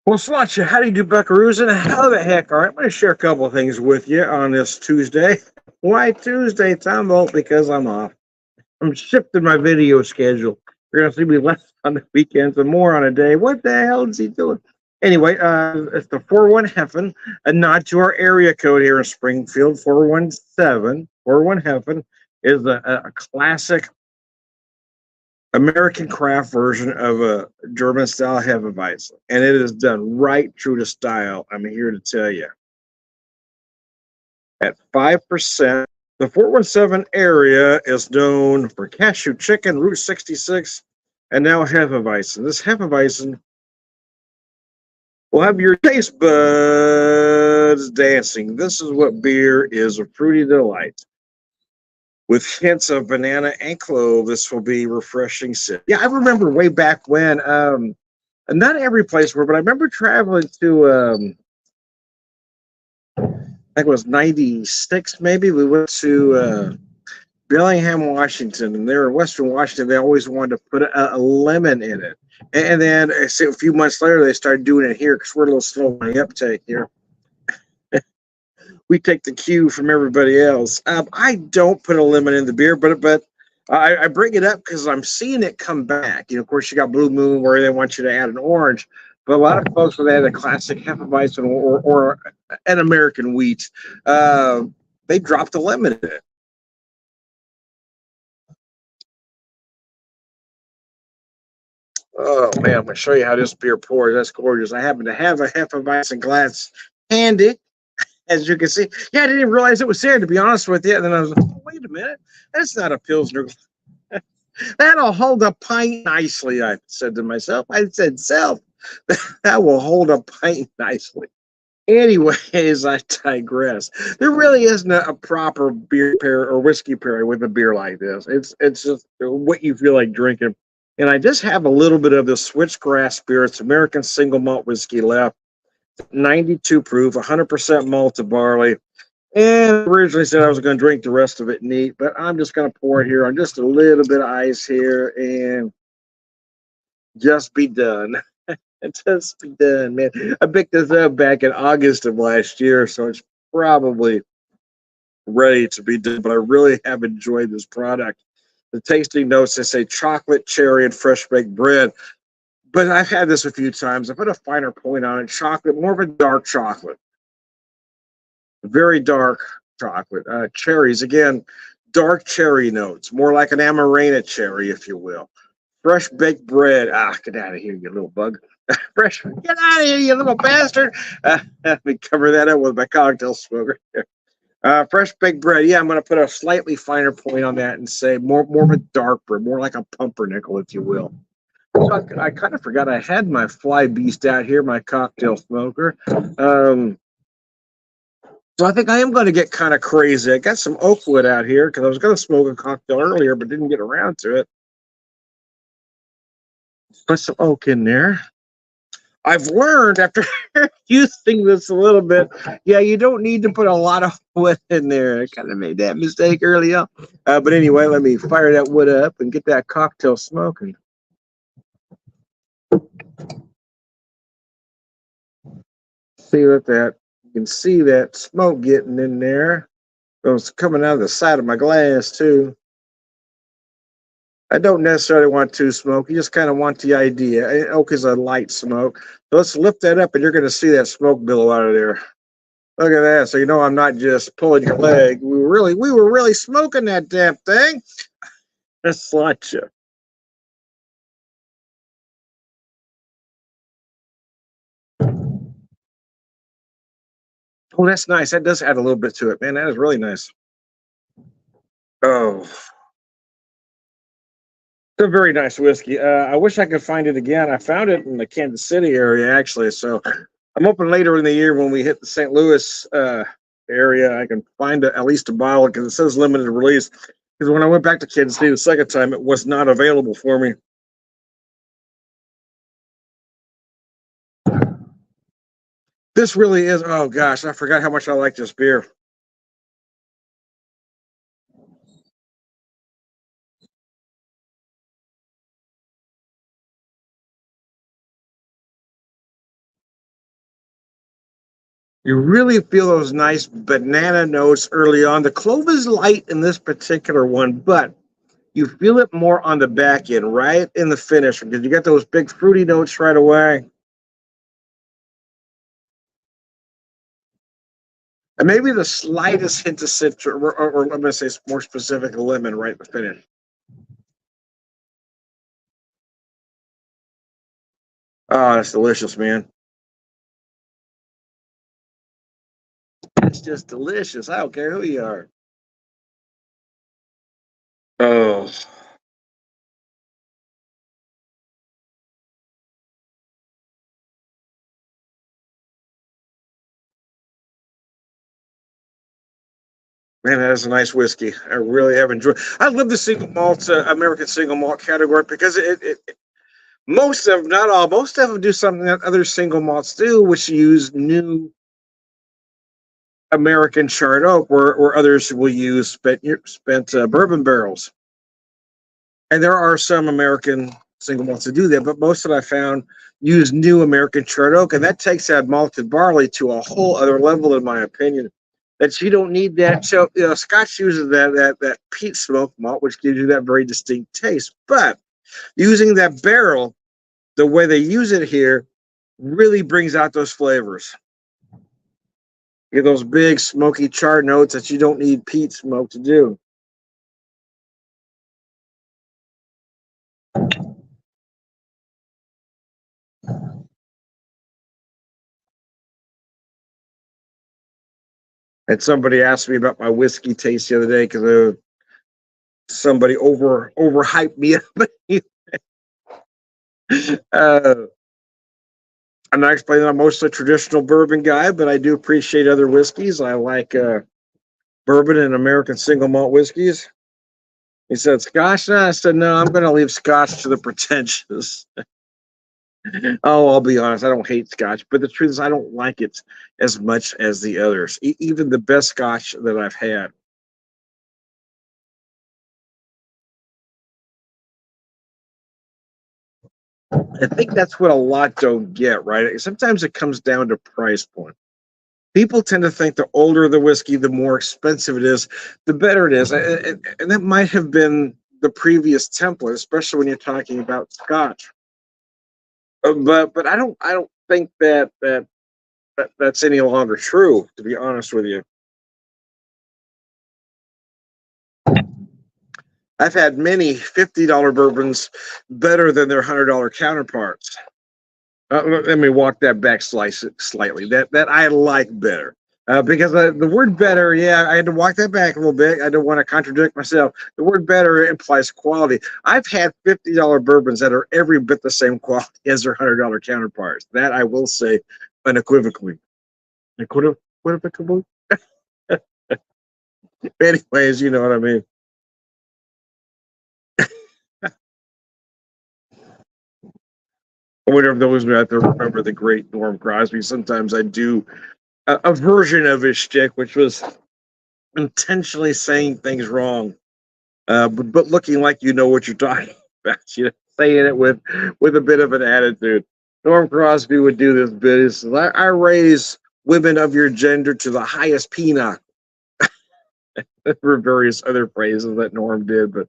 Well, Sláinte, how do you do, buckaroos? And how the heck? All right, I'm going to share a couple of things with you on this Tuesday. Why Tuesday, Tom? Well, because I'm off. I'm shifting my video schedule. You're going to see me less on the weekends and more on a day. What the hell is he doing? Anyway, it's the 4-1 Heffen, a nod to our area code here in Springfield, 417. 4-1 Heffen is a classic American craft version of a German style Hefeweizen, and it is done right true to style. I'm here to tell you. At 5%, the 417 area is known for cashew chicken, Route 66, and now Hefeweizen. This Hefeweizen will have your taste buds dancing. This is what beer is, a fruity delight. With hints of banana and clove, this will be refreshing sip. Yeah, I remember way back when. Not every place where, but I remember traveling to. I think it was '96, maybe. We went to Bellingham, Washington, and there in Western Washington, they always wanted to put a lemon in it. And then a few months later, they started doing it here because we're a little slow on the uptake here. We take the cue from everybody else. I don't put a lemon in the beer, but I bring it up because I'm seeing it come back. Of course, you got Blue Moon where they want you to add an orange, but a lot of folks when they add a classic Hefeweizen or an American wheat, they drop the lemon in it. Oh man, I'm gonna show you how this beer pours. That's gorgeous. I happen to have a Hefeweizen glass handy, as you can see. Yeah, I didn't even realize it was there, to be honest with you. And then I was like, oh, wait a minute, that's not a Pilsner. That'll hold a pint nicely, I said to myself. I said, self, that will hold a pint nicely. Anyways, I digress. There really isn't a proper beer pair or whiskey pairing with a beer like this. It's just what you feel like drinking. And I just have a little bit of the Switchgrass Spirits American Single Malt Whiskey left. 92 proof, 100% malted barley. And originally said I was going to drink the rest of it neat, but I'm just going to pour it here on just a little bit of ice here and just be done. Just be done, man. I picked this up back in August of last year, so it's probably ready to be done, but I really have enjoyed this product. The tasting notes, they say chocolate, cherry, and fresh baked bread. But I've had this a few times. I put a finer point on it. Chocolate, more of a dark chocolate. Very dark chocolate. Cherries, again, dark cherry notes, more like an Amarena cherry, if you will. Fresh baked bread. Get out of here, you little bug. Fresh, get out of here, you little bastard. Let me cover that up with my cocktail smoker. Fresh baked bread. Yeah, I'm going to put a slightly finer point on that and say more of a dark bread, more like a pumpernickel, if you will. So I kind of forgot I had my Fly Beast out here, my cocktail smoker. So I think I am going to get kind of crazy. I got some oak wood out here because I was going to smoke a cocktail earlier, but didn't get around to it. Put some oak in there. I've learned after using this a little bit, yeah, you don't need to put a lot of wood in there. I kind of made that mistake earlier. But anyway, let me fire that wood up and get that cocktail smoking. See what that, you can see that smoke getting in there. It's coming out of the side of my glass, too. I don't necessarily want too smoke. You just kind of want the idea. Oak is a light smoke. So let's lift that up, and you're going to see that smoke billow out of there. Look at that. So you know I'm not just pulling your leg. We were really smoking that damn thing. That's Sláinte. Oh, that's nice. That does add a little bit to it, man. That is really nice. Oh, it's a very nice whiskey. I wish I could find it again. I found it in the Kansas City area, actually. So I'm hoping later in the year when we hit the St. Louis area, I can find at least a bottle because it says limited release. Because when I went back to Kansas City the second time, it was not available for me. This really is. Oh gosh, I forgot how much I like this beer. You really feel those nice banana notes early on. The clove is light in this particular one, but you feel it more on the back end, right in the finish, because you get those big fruity notes right away. And maybe the slightest hint of citrus, or I'm going to say more specific, lemon right in the finish. Oh, that's delicious, man. It's just delicious. I don't care who you are. Oh, man, that is a nice whiskey. I really have enjoyed. I love the single malt, American single malt category because most of, not all, most of them do something that other single malts do, which use new American charred oak, where others will use spent bourbon barrels. And there are some American single malts that do that, but most that I found use new American charred oak, and that takes that malted barley to a whole other level, in my opinion. That you don't need that. So, Scotch uses that peat smoke malt, which gives you that very distinct taste. But using that barrel, the way they use it here, really brings out those flavors. You get those big smoky charred notes that you don't need peat smoke to do. And somebody asked me about my whiskey taste the other day because somebody overhyped me up. uh, I'm not explaining I'm mostly a traditional bourbon guy, but I do appreciate other whiskeys. I like bourbon and American single malt whiskeys. He said Scotch. I said no. I'm going to leave Scotch to the pretentious. Oh, I'll be honest. I don't hate Scotch, but the truth is I don't like it as much as the others. Even the best Scotch that I've had. I think that's what a lot don't get, right? Sometimes it comes down to price point. People tend to think the older the whiskey, the more expensive it is, the better it is. And that might have been the previous template, especially when you're talking about Scotch. But I don't think that's any longer true, to be honest with you. I've had many $50 bourbons better than their $100 counterparts. Let me walk that back slightly. That I like better. Because the word better, yeah, I had to walk that back a little bit. I don't want to contradict myself. The word better implies quality. I've had $50 bourbons that are every bit the same quality as their $100 counterparts. That I will say unequivocally. Unequivocally? Anyways, you know what I mean. I wonder if those out there remember the great Norm Crosby. Sometimes I do a version of his shtick, which was intentionally saying things wrong, but looking like you know what you're talking about. Saying it with a bit of an attitude. Norm Crosby would do this bit. He says, I raise women of your gender to the highest pinnacle. There were various other phrases that Norm did, but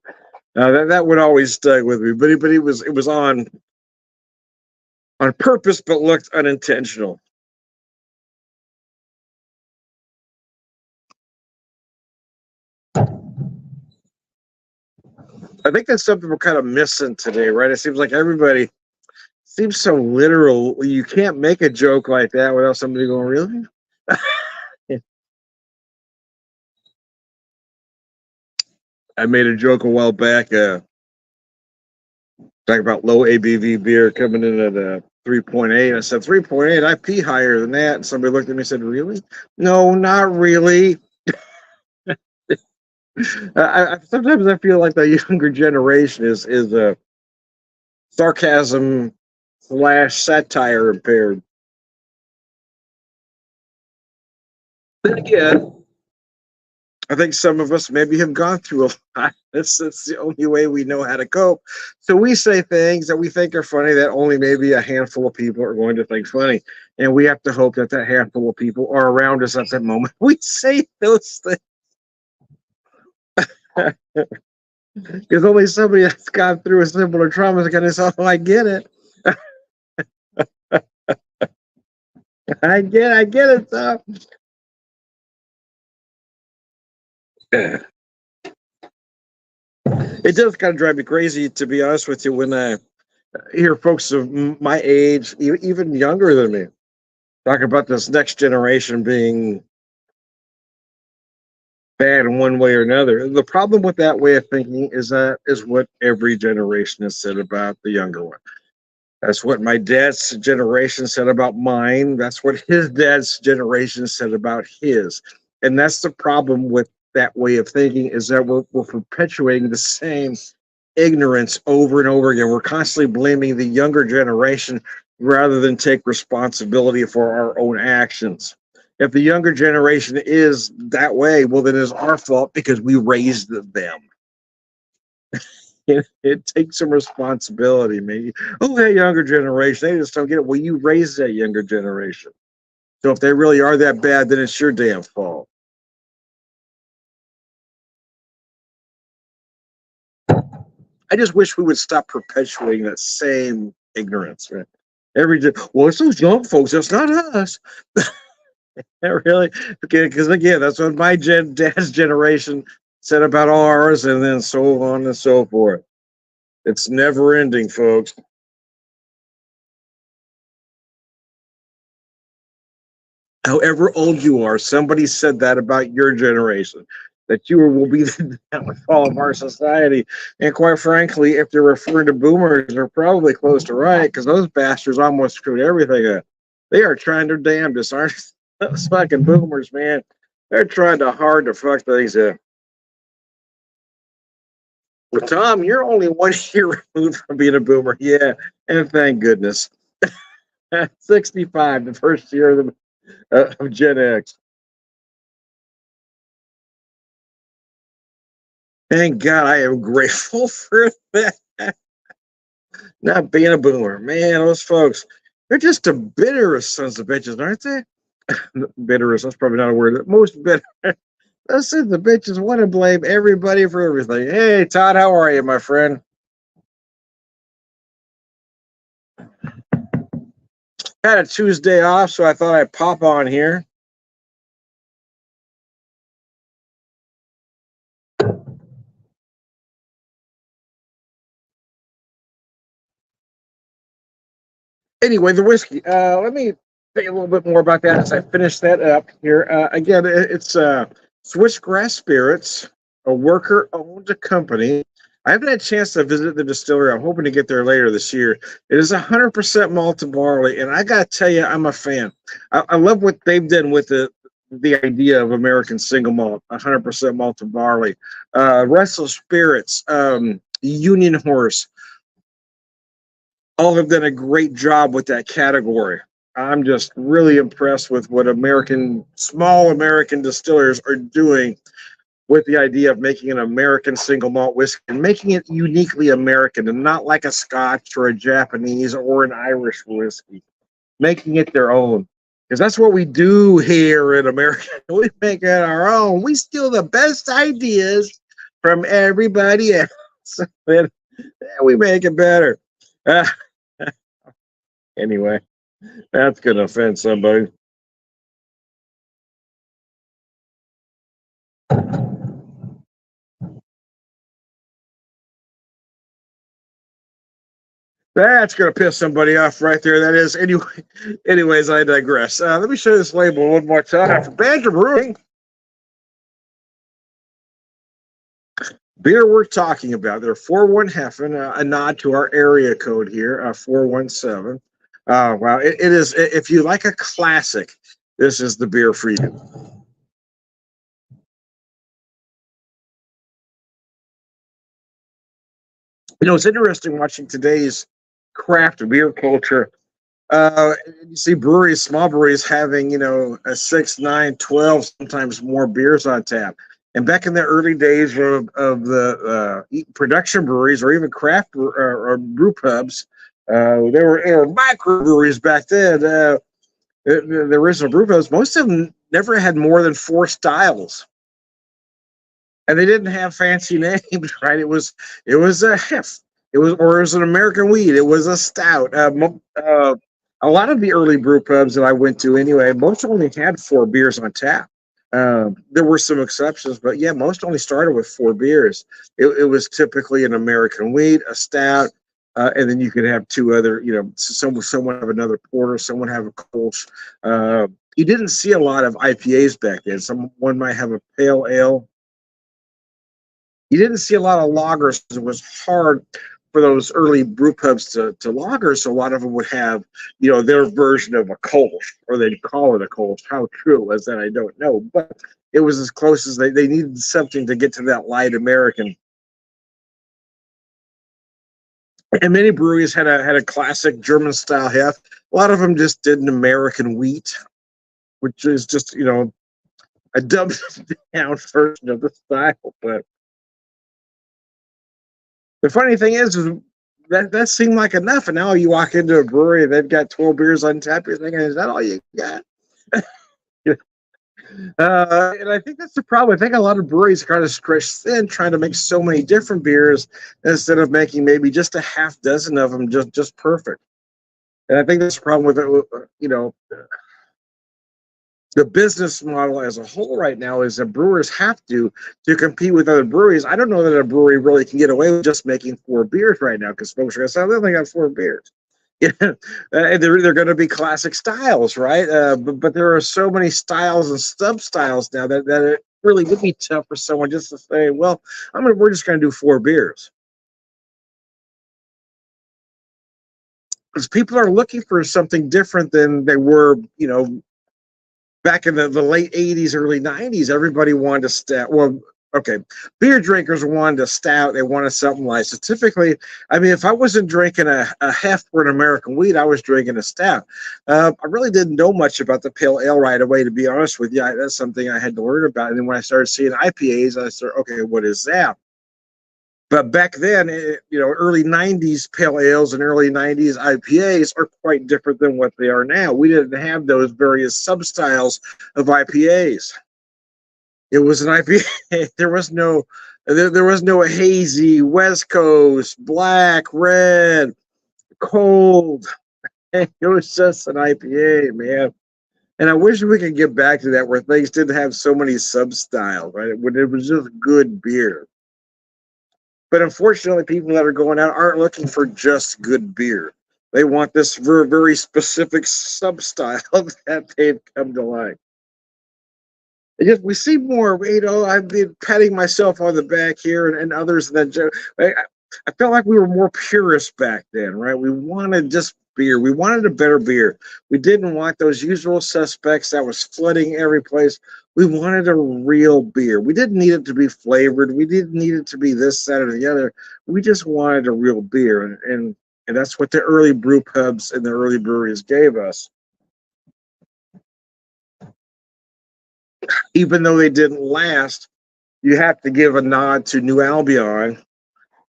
that would always stick with me. But it was on purpose, but looked unintentional. I think that's something we're kind of missing today, right? It seems like everybody seems so literal. You can't make a joke like that without somebody going, "Really?" I made a joke a while back, talking about low ABV beer coming in at 3.8. I said 3.8. I pee higher than that, and somebody looked at me and said, "Really?" No, not really. Sometimes I feel like the younger generation is a sarcasm slash satire impaired. Then again, I think some of us maybe have gone through a lot. That's the only way we know how to cope. So we say things that we think are funny that only maybe a handful of people are going to think funny. And we have to hope that that handful of people are around us at that moment. We say those things because only somebody that's gone through a similar trauma is going to say, oh, I get it. I get it, though. It does kind of drive me crazy, to be honest with you, when I hear folks of my age, even younger than me, talk about this next generation being bad in one way or another. The problem with that way of thinking is that is what every generation has said about the younger one. That's what my dad's generation said about mine. That's what his dad's generation said about his. And that's the problem with that way of thinking, is that we're perpetuating the same ignorance over and over again. We're constantly blaming the younger generation rather than take responsibility for our own actions. If the younger generation is that way, well, then it's our fault because we raised them. It takes some responsibility, maybe. Oh, that younger generation, they just don't get it. Well, you raised that younger generation. So if they really are that bad, then it's your damn fault. I just wish we would stop perpetuating that same ignorance, right? Well, it's those young folks. That's not us. Really? Okay, because again, that's what my dad's generation said about ours, and then so on and so forth. It's never ending, folks. However old you are, somebody said that about your generation, that you will be the downfall of our society. And quite frankly, if they're referring to boomers, they're probably close to right, because those bastards almost screwed everything up. They are trying their damnedest, aren't those fucking boomers, man? They're trying to hard to fuck things up. Well, Tom, you're only 1 year removed from being a boomer. Yeah, and thank goodness. 65, the first year of Gen X. Thank God, I am grateful for that. Not being a boomer. Man, those folks, they're just the bitterest sons of bitches, aren't they? Bitterest, that's probably not a word. Most bitter. Those sons of bitches want to blame everybody for everything. Hey, Todd, how are you, my friend? Had a Tuesday off, so I thought I'd pop on here. Anyway, the whiskey. Let me think a little bit more about that as I finish that up here. Again, it's Switchgrass Spirits, a worker-owned company. I haven't had a chance to visit the distillery. I'm hoping to get there later this year. It is 100% malted barley, and I got to tell you, I'm a fan. I love what they've done with the idea of American single malt, 100% malted barley. Restless Spirits, Union Horse, all have done a great job with that category. I'm just really impressed with what small American distillers are doing with the idea of making an American single malt whiskey and making it uniquely American and not like a Scotch or a Japanese or an Irish whiskey, making it their own. Because that's what we do here in America. We make it our own. We steal the best ideas from everybody else. And we make it better. Anyway, that's going to offend somebody. That's going to piss somebody off right there. That is. Anyway, anyways, I digress. Let me show this label one more time. For Badger Brewing, beer we're talking about. They're 4-1 Heffen, a nod to our area code here, 417. Wow, it is. If you like a classic, this is the beer for you. You know, it's interesting watching today's craft beer culture. You see breweries, small breweries having, a 6, 9, 12, sometimes more beers on tap. And back in the early days of the production breweries or even craft or brew pubs, there were microbreweries back then. The original brew pubs, most of them never had more than 4 styles, and they didn't have fancy names, right? It was a hef, it was an American wheat, it was a stout. A lot of the early brew pubs that I went to, anyway, most only had 4 beers on tap. There were some exceptions, but yeah, most only started with 4 beers. It was typically an American wheat, a stout, and then you could have 2 other, someone have another porter, someone have a Kolsch. You didn't see a lot of IPAs back then. Someone might have a pale ale. You didn't see a lot of lagers. It was hard for those early brew pubs to lager, so a lot of them would have, their version of a Kolsch, or they'd call it a Kolsch. How true it was that, I don't know, but it was as close as they needed something to get to that light American. And many breweries had a classic German style hef. A lot of them just did an American wheat, which is just, a dumbed down version of the style. But the funny thing is that seemed like enough. And now you walk into a brewery, they've got 12 beers on tap. You're thinking, is that all you got? And I think that's the problem. I think a lot of breweries kind of stretch thin, trying to make so many different beers instead of making maybe just a half dozen of them just perfect. And I think that's the problem with it. The business model as a whole right now is that brewers have to compete with other breweries. I don't know that a brewery really can get away with just making 4 beers right now, because folks are going to say, "I only got 4 beers." They're going to be classic styles, right? But there are so many styles and sub styles now that it really would be tough for someone just to say, "Well, we're just going to do 4 beers," because people are looking for something different than they were, back in the late 80s, early 90s. Everybody wanted a stout. Well, okay, beer drinkers wanted a stout. They wanted something light. So typically, if I wasn't drinking a hef or an American wheat, I was drinking a stout. I really didn't know much about the pale ale right away, to be honest with you. That's something I had to learn about. And then when I started seeing IPAs, I started, okay, what is that? But back then, early 90s pale ales and early 90s IPAs are quite different than what they are now. We didn't have those various sub-styles of IPAs. It was an IPA. There was no hazy, West Coast, black, red, cold. It was just an IPA, man. And I wish we could get back to that, where things didn't have so many sub-styles, right? When it was just good beer. But unfortunately, people that are going out aren't looking for just good beer. They want this very, very specific sub-style that they've come to like. We see more, I've been patting myself on the back here and others that I felt like we were more purists back then, right? We wanted just beer. We wanted a better beer. We didn't want those usual suspects that was flooding every place. We wanted a real beer. We didn't need it to be flavored. We didn't need it to be this, that, or the other. We just wanted a real beer. And that's what the early brew pubs and the early breweries gave us. Even though they didn't last, you have to give a nod to New Albion.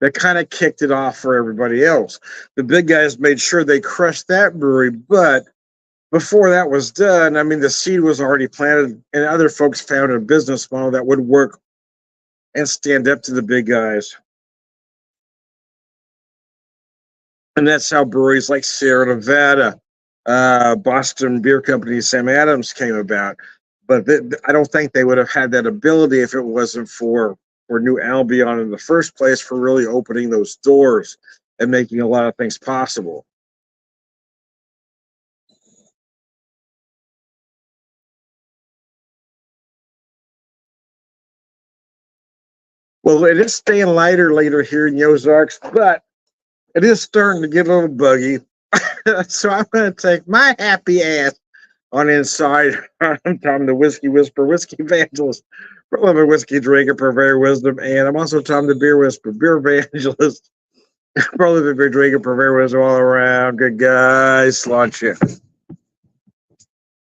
That kind of kicked it off for everybody else. The big guys made sure they crushed that brewery, but before that was done, the seed was already planted, and other folks found a business model that would work and stand up to the big guys. And that's how breweries like Sierra Nevada, Boston Beer Company, Sam Adams came about. But I don't think they would have had that ability if it wasn't for New Albion in the first place, for really opening those doors and making a lot of things possible. Well, it is staying lighter later here in the Ozarks, but it is starting to get a little buggy. So I'm going to take my happy ass on inside. I'm Tom the Whiskey Whisperer, Whiskey Evangelist, prolific whiskey drinker, purveyor of wisdom, and I'm also Tom the Beer Whisperer, Beer Evangelist, prolific beer drinker, purveyor of wisdom all around. Good guys, launch it.